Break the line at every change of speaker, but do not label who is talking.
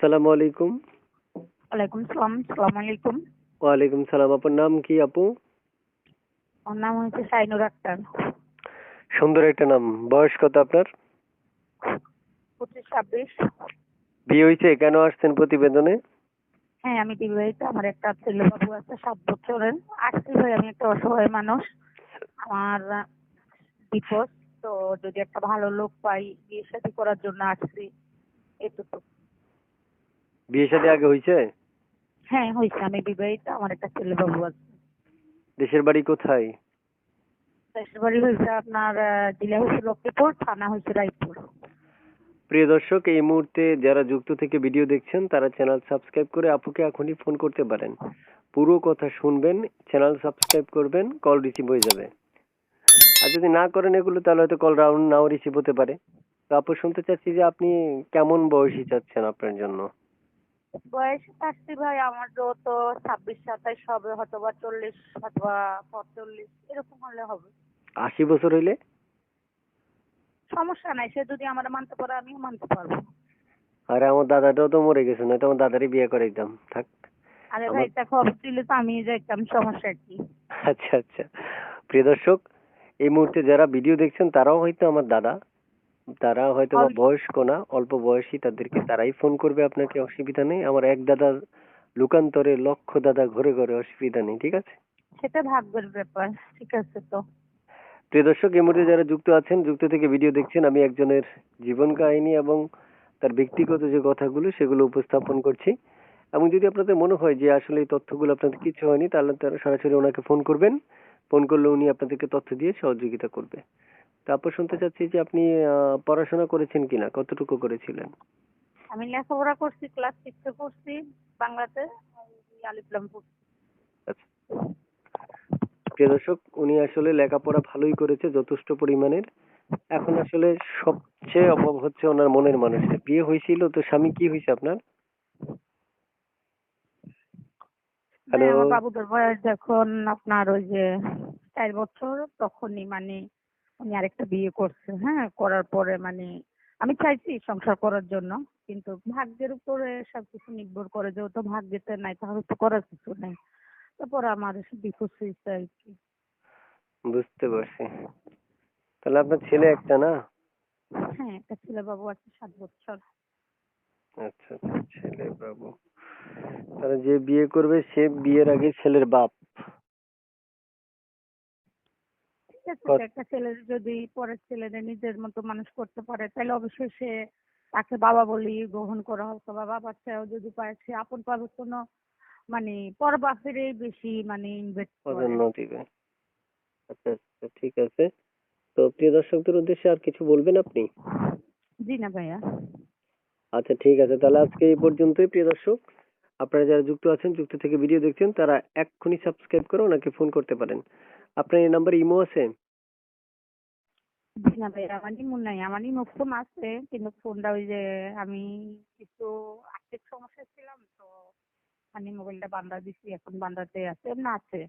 আসসালামু আলাইকুম।
ওয়ালাইকুম সালাম। সালাম আলাইকুম।
ওয়ালাইকুম সালাম। আপনার নাম কি আপু?
আমার নাম হচ্ছে শাইনুর আক্তার।
সুন্দর একটা নাম। বয়স কত আপনার?
25-26।
বিয়ে হয়েছে? কেন আসছেন প্রতিবেদনে?
হ্যাঁ, আমি বিবাহিত। আমার একটা ছেলে বাবু আছে 7 বছরের। আসছি ভাই, আমি একটা অসহায় মানুষ। আমার ডিভোর্স। তো যদি একটা ভালো লোক পাই, বিয়ে শাদী করার জন্য আসছি। এটুকু।
বিয়ে শাদী আগে হয়েছে?
হ্যাঁ, হয়েছে। আমি বিবাহিত। আমার একটা ছেলে বাবু আছে।
দেশের বাড়ি কোথায়?
দেশের বাড়ি হয়েছে আপনার জেলা হয়েছে লক্ষ্মীপুর, থানা হয়েছে রায়পুর।
প্রিয় দর্শক, এই মুহূর্তে যারা যুক্ত থেকে ভিডিও দেখছেন তারা চ্যানেল সাবস্ক্রাইব করে আপুকে এখনই ফোন করতে পারেন। পুরো কথা শুনবেন, চ্যানেল সাবস্ক্রাইব করবেন, কল রিসিভ হয়ে যাবে। আর যদি না করেন এগুলো তাহলে হয়তো কল রাউন্ড নাও রিসিভ হতে পারে। তো আপু শুনতে চাচ্ছি যে আপনি কেমন বয়সী চাচ্ছেন আপনার জন্য?
বয়স আসছি ভাই, আমার তো 26-27 হবে, হয়তোবা 40 অথবা 45 এরকম হলে হবে।
80 বছর হইলে?
সমস্যা নাই, সে যদি আমার মানতে পারে আমিও মানতে পারবো।
আরে আমার দাদাটাও তো মরে গেছে, নয়তো আমার দাদারই বিয়ে করাইতাম। থাক।
আরে
আমার
ভাই, তা খবর দিলে তো আমি যাইতাম, সমস্যা কি?
আচ্ছা আচ্ছা। প্রিয় দর্শক, এই মুহূর্তে যারা ভিডিও দেখছেন তারাও হয়তো আমার দাদা, তারা হয়তো বা বয়স্ক না, অল্প বয়সী, তাদেরকে তারাই ফোন করবে আপনাকে, অসুবিধা নেই। আমার এক দাদা লোকান্তরে, লক্ষ দাদা ঘরে ঘরে, অসুবিধা নেই, ঠিক আছে?
সেটা ভাগ্যের ব্যাপার। ঠিক আছে তো।
প্রিয় দর্শক, এই মুহূর্তে যারা যুক্ত আছেন, যুক্ত থেকে ভিডিও দেখছেন, আমি একজনের জীবন কাহিনী এবং তার ব্যক্তিগত যে কথাগুলো সেগুলো উপস্থাপন করছি। এবং যদি আপনাদের মনে হয় যে আসলে এই তথ্যগুলো আপনাদের কিছু হয়নি, তাহলে তারা সরাসরি ওনাকে ফোন করবেন। ফোন করলে উনি আপনাদেরকে তথ্য দিয়ে সহযোগিতা করবে। তারপর শুনতে চাচ্ছি যে আপনি পড়াশোনা করেছেন কিনা, কতটুকু করেছিলেন?
আমি লেখাপড়া করছি, ক্লাস 6 করছি বাংলাতে, আলিফলাম পড়ছি।
আচ্ছা। প্রিয় দর্শক, উনি আসলে লেখাপড়া ভালোই করেছে, যথেষ্ট পরিমাণের। এখন আসলে সবচেয়ে অভাব হচ্ছে ওনার মনের মানুষের। বিয়ে হয়েছিল তো, স্বামী কি হয়েছে আপনার?
ভাই,
হ্যালো।
আমার বাবুদের বয়স যখন আপনার ওই যে 4 বছর, তখনই মানে উনি আরেকটা বিয়ে করছে। হ্যাঁ, করার পরে মানে আমি চাইছি সংসার করার জন্য, কিন্তু ভাগ্যের উপরে সবকিছু নির্ভর করে। যেহেতু ভাগ্যেতে নাই তাহলে তো করার কিছু নাই। তারপর আমার ডিভোর্স হয়েছে আর কি।
বুঝতে পারছি। তাহলে আপনার ছেলে একটা না?
হ্যাঁ, একটা ছেলে বাবু আছে 7 বছর।
আচ্ছা আচ্ছা, ছেলে বাবু। তাহলে যে বিয়ে করবে সে বিয়ের আগে ছেলের বাপ।
ঠিক আছে, তো
কত-
একটা ছেলের যদি পরের ছেলেদের নিজের মতো মানুষ করতে পারে তাহলে অবশ্যই সে তাকে বাবা বলি গ্রহণ করা হোক, বা বাবার চেয়েও যদি পায় সে আপন পাবে কোনো মানে পর বাপেরই বেশি মানে ইনভেস্ট করে।
প্রাধান্য দিবে। আচ্ছা আচ্ছা, ঠিক আছে। তো প্রিয় দর্শকদের উদ্দেশ্যে আর কিছু বলবেন আপনি?
জি না ভাইয়া।
আচ্ছা ঠিক আছে, তাহলে আজকে এই পর্যন্তই। প্রিয় দর্শক, আপনারা যারা যুক্ত আছেন, যুক্ত থেকে ভিডিও দেখছেন, তারা এক্ষুনি সাবস্ক্রাইব করে ওনাকে ফোন করতে পারেন। আপনার এই নাম্বারে ইমো আছে?
জি না ভাইয়া, আমার ইমো নাই। আমার ইমো ফোন আছে, কিন্তু ফোনটা ওই যে আমি কিছু আর্থিক সমস্যা ছিলাম তো, মানে মোবাইলটা বান্দা দিছি, এখন বান্দাতে আছে, এমনি আছে।